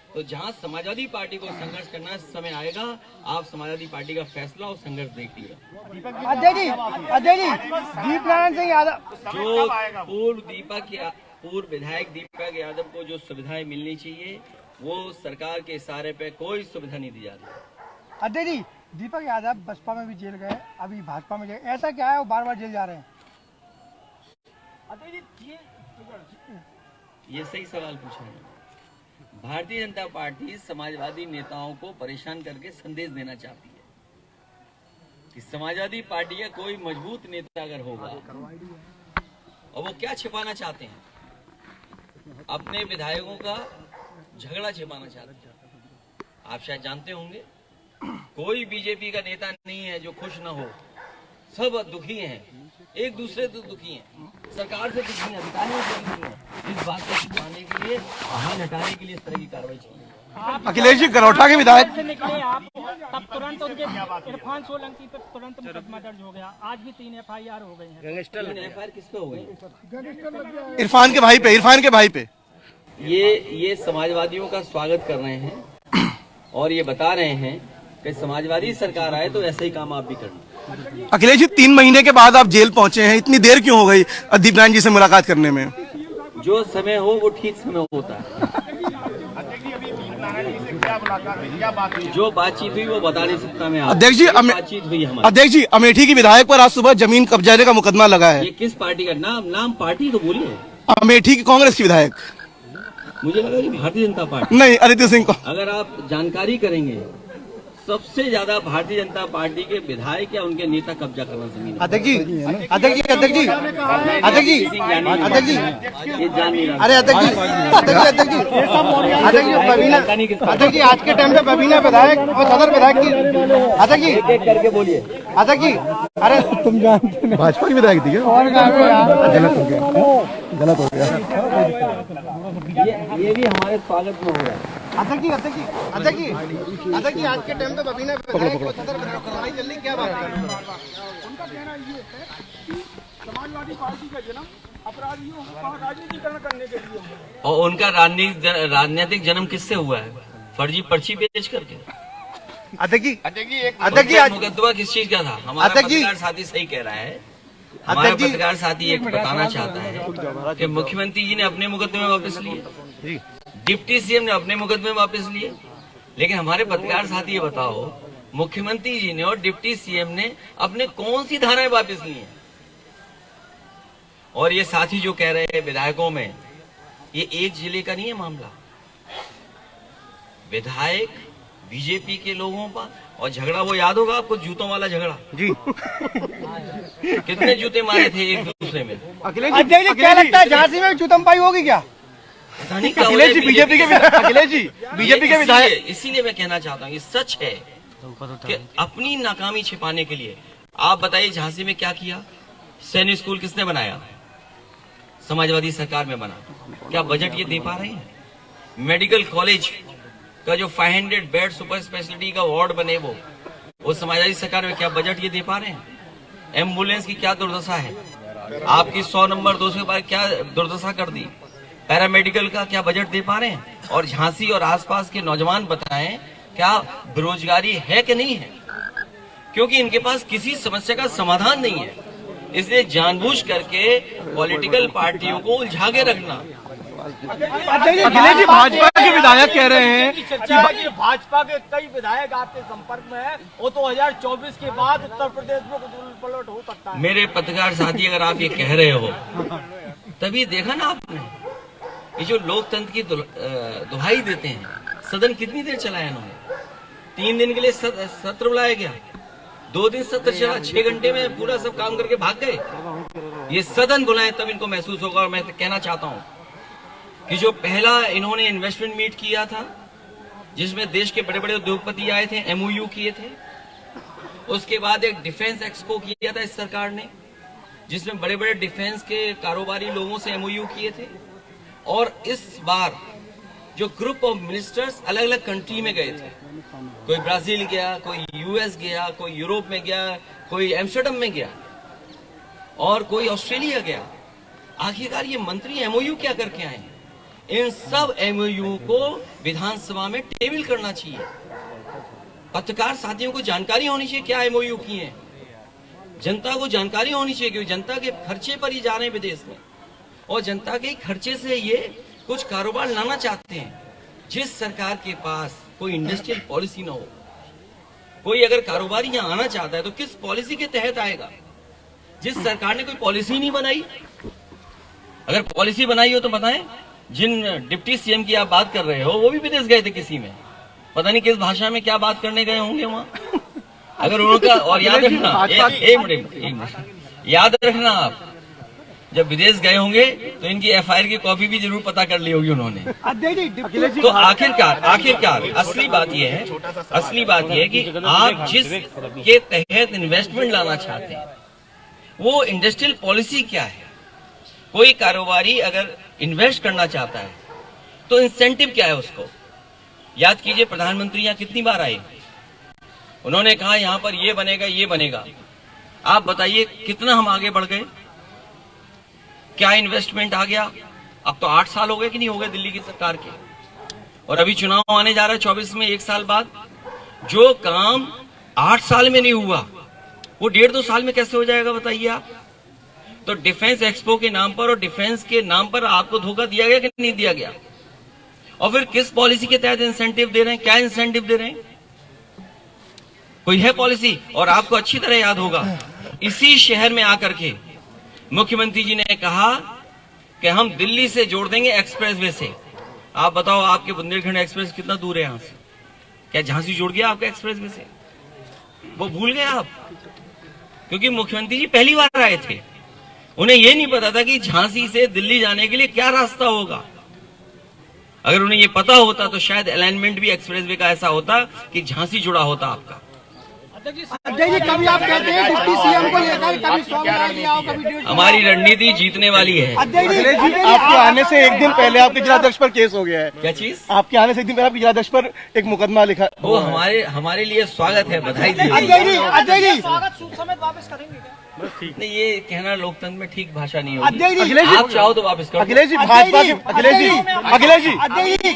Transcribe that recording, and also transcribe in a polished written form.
तो जहां समाजवादी पार्टी को संघर्ष करना समय आएगा, आप समाजवादी पार्टी का फैसला और संघर्ष देखिएगा। अध्यक्ष जी दीप नारायण सिंह यादव जो पूर्व विधायक दीपक यादव को जो सुविधाएं मिलनी चाहिए वो सरकार के इशारे पे कोई सुविधा नहीं दी जा रही। अध्यक्ष जी दीपक यादव बसपा में भी जेल गए, अभी भाजपा में गए, ऐसा क्या है वो बार बार जेल जा रहे हैं? ये सही सवाल पूछा है। भारतीय जनता पार्टी समाजवादी नेताओं को परेशान करके संदेश देना चाहती है कि समाजवादी पार्टी का कोई मजबूत नेता अगर होगा, और वो क्या छिपाना चाहते हैं, अपने विधायकों का झगड़ा छिपाना चाहते हैं। आप शायद जानते होंगे कोई बीजेपी का नेता नहीं है जो खुश न हो, सब दुखी हैं, एक दूसरे से दुखी हैं, सरकार से दुखी हैं, अधिकारियों से दुखी हैं। इस बात को छुपाने के लिए, हाथ हटाने के लिए इस तरह की कार्रवाई चाहिए। अखिलेश जी गरौठा के विधायक से निकले आप, तब तुरंत उनके इरफान सोलंकी पे तुरंत मुकदमा दर्ज हो गया। आज भी 3 FIR हो गई हैं। FIR किस पे हो गई? इरफान के भाई पे ये समाजवादियों का स्वागत कर रहे हैं और ये बता रहे हैं कि समाजवादी सरकार आए तो ऐसे ही काम आप भी करना। अखिलेश जी 3 महीने के बाद आप जेल पहुंचे हैं, इतनी देर क्यों हो गई दीप नारायण जी से मुलाकात करने में? जो समय हो वो ठीक समय होता है। जो बातचीत हुई वो बता नहीं सकता मैं। अध्यक्ष जी बातचीत हुई हमारी। अध्यक्ष जी अमेठी की विधायक पर आज सुबह जमीन कब्जाने का मुकदमा लगा है। ये किस पार्टी का नाम पार्टी तो बोलिए। अमेठी की कांग्रेस की विधायक। मुझे लगा कि भारतीय जनता पार्टी। नहीं, अदिति सिंह को। अगर आप जानकारी करेंगे सबसे ज्यादा भारतीय जनता पार्टी के विधायक या उनके नेता कब्जा करना जमीन। अध्यक्ष जी ये जान नहीं रहा। अध्यक्ष जी आज के टाइम पे बबीना विधायक और सदर विधायक की, अध्यक्ष जी एक करके बोलिए। अध्यक्ष जी अरे तुम जानते हैं भाजपा की विधायक थी क्या? गलत हो गया। ये भी हमारे स्वागत में हो रहा है। अध्यक्ष जी आज के टाइम पे बबीना विधायक और सदर विधायक कार्रवाई चल रही, क्या बात है? उनका कहना ये है कि समाजवादी पार्टी का जन्म अपराधियों का राजनीतिकरण करने के लिए हुआ। और उनका राजनीतिक जन्म किससे हुआ है? फर्जी पर्ची बेच करके। अध्यक्ष जी मुकदमा किस चीज का था? हमारा पत्रकार साथी सही कह रहा है। हमारा पत्रकार साथी एक बताना चाहता है कि मुख्यमंत्री जी ने अपने मुकदमे वापस लिए, डिप्टी सीएम ने अपने मुकदमे वापस लिए, लेकिन हमारे पत्रकार साथी ये बताओ मुख्यमंत्री जी ने और डिप्टी सीएम ने अपने कौन सी धाराएं वापस ली हैं? और ये साथी जो कह रहे हैं विधायकों में, ये एक जिले का नहीं है मामला। विधायक बीजेपी के लोगों पर, और झगड़ा वो याद होगा आपको, जूतों वाला झगड़ा जी। कितने जूते मारे थे एक दूसरे में। अखिलेश जी क्या लगता है झांसी में जूतमपाई होगी क्या? अखिलेश जी बीजेपी के विधायक। इसीलिए मैं कहना चाहता हूँ, ये सच है कि अपनी नाकामी छिपाने के लिए, आप बताइए झांसी में क्या किया? सैनिक स्कूल किसने बनाया? समाजवादी सरकार में बना। क्या बजट ये दे पा रहे हैं? मेडिकल कॉलेज का जो 500 बेड सुपर स्पेशलिटी का वार्ड बने वो समाजवादी सरकार में क्या बजट ये दे पा रहे हैं? एम्बुलेंस की क्या दुर्दशा है? आपकी 100 नंबर 200 बार क्या दुर्दशा कर दी? पैरामेडिकल का क्या बजट दे पा रहे हैं? और झांसी और आसपास के नौजवान बताएं क्या बेरोजगारी है कि नहीं है? क्योंकि इनके पास किसी समस्या का समाधान नहीं है, इसलिए जानबूझ करके पॉलिटिकल पार्टियों को उलझा के रखना। अखिलेश जी भाजपा के विधायक कह रहे हैं कि भाजपा के कई विधायक आपके संपर्क में है, वो 2024 के बाद उत्तर प्रदेश में पलट हो सकता है। मेरे पत्रकार साथी अगर आप ये कह रहे हो तभी देखा ना आपने, ये जो लोकतंत्र की दुहाई देते हैं, सदन कितनी देर चलाया इन्होंने? 3 दिन के लिए सत्र बुलाया गया, 2 दिन सत्र चला, 6 घंटे में पूरा सब काम करके भाग गए। ये सदन बुलाए तब इनको महसूस होगा। और मैं कहना चाहता हूं कि जो पहला इन्होंने इन्वेस्टमेंट मीट किया था, जिसमें देश के बड़े बड़े उद्योगपति आए थे, MOU किए थे, उसके बाद एक डिफेंस एक्सपो किया था इस सरकार ने, जिसमें बड़े बड़े डिफेंस के कारोबारी लोगों से MOU किए थे। और इस बार जो ग्रुप ऑफ मिनिस्टर्स अलग अलग कंट्री में गए थे, कोई ब्राजील गया, कोई US गया, कोई यूरोप में गया, कोई एम्स्टर्डम में गया और कोई ऑस्ट्रेलिया गया। आखिरकार ये मंत्री MOU क्या करके आए? इन सब एमओयू को विधानसभा में टेबल करना चाहिए। पत्रकार साथियों को जानकारी होनी चाहिए क्या एमओयू किए हैं, जनता को जानकारी होनी चाहिए क्योंकि जनता के खर्चे पर ही जा रहे हैं विदेश में, और जनता के खर्चे से ये कुछ कारोबार लाना चाहते हैं। जिस सरकार के पास कोई इंडस्ट्रियल पॉलिसी ना हो, कोई अगर कारोबारी यहाँ आना चाहता है तो किस पॉलिसी के तहत आएगा? जिस सरकार ने कोई पॉलिसी नहीं बनाई, अगर पॉलिसी बनाई हो तो बताएं। जिन डिप्टी सीएम की आप बात कर रहे हो वो भी विदेश गए थे किसी में, पता नहीं किस भाषा में क्या बात करने गए होंगे वहां। अगर उनका, और याद रखना, एक मिनट याद रखना, आप जब विदेश गए होंगे तो इनकी एफआईआर की कॉपी भी जरूर पता कर ली होगी उन्होंने। तो आखिरकार असली बात यह है कि आप जिस के तहत इन्वेस्टमेंट लाना चाहते हैं वो इंडस्ट्रियल पॉलिसी क्या है? कोई कारोबारी अगर इन्वेस्ट करना चाहता है तो इंसेंटिव क्या है उसको? याद कीजिए प्रधानमंत्री यहाँ कितनी बार आए, उन्होंने कहा यहाँ पर ये बनेगा ये बनेगा। आप बताइए कितना हम आगे बढ़ गए, क्या इन्वेस्टमेंट आ गया? अब तो 8 साल हो गए कि नहीं हो गए दिल्ली की सरकार के, और अभी चुनाव आने जा रहा है 24 में, 1 साल बाद। जो काम 8 साल में नहीं हुआ वो 1.5-2 साल में कैसे हो जाएगा बताइए आप? तो डिफेंस एक्सपो के नाम पर और डिफेंस के नाम पर आपको धोखा दिया गया कि नहीं दिया गया? और फिर किस पॉलिसी के तहत इंसेंटिव दे रहे हैं? क्या इंसेंटिव दे रहे हैं? कोई है पॉलिसी? और आपको अच्छी तरह याद होगा इसी शहर में आकर के मुख्यमंत्री जी ने कहा कि हम दिल्ली से जोड़ देंगे एक्सप्रेसवे से। आप बताओ आपके बुंदेलखंड एक्सप्रेस कितना दूर है यहाँ से? क्या झांसी जोड़ गया आपका एक्सप्रेसवे से? वो भूल गए आप, क्योंकि मुख्यमंत्री जी पहली बार आए थे, उन्हें यह नहीं पता था कि झांसी से दिल्ली जाने के लिए क्या रास्ता होगा। अगर उन्हें ये पता होता तो शायद अलाइनमेंट भी एक्सप्रेसवे का ऐसा होता कि झांसी जुड़ा होता आपका। अजय जी, कभी आप कहते हैं डिप्टी सीएम को लेकर कभी सोमवार दिया हो, कभी हमारी रणनीति जीतने वाली है। अखिलेश जी, आपके आने से एक दिन पहले आपके जिलाध्यक्ष पर केस हो गया है। क्या चीज? आपके आने से एक दिन पहले आपके जिलाध्यक्ष पर एक मुकदमा लिखा। वो हमारे लिए स्वागत है, बधाई दी। अजय जी स्वागत सूट समेत वापस करेंगे क्या? नहीं, ये कहना लोकतंत्र में ठीक भाषा नहीं अजय होगी। जी, आप चाहो तो वापस करो। अखिलेश जी भाजपा के, अखिलेश जी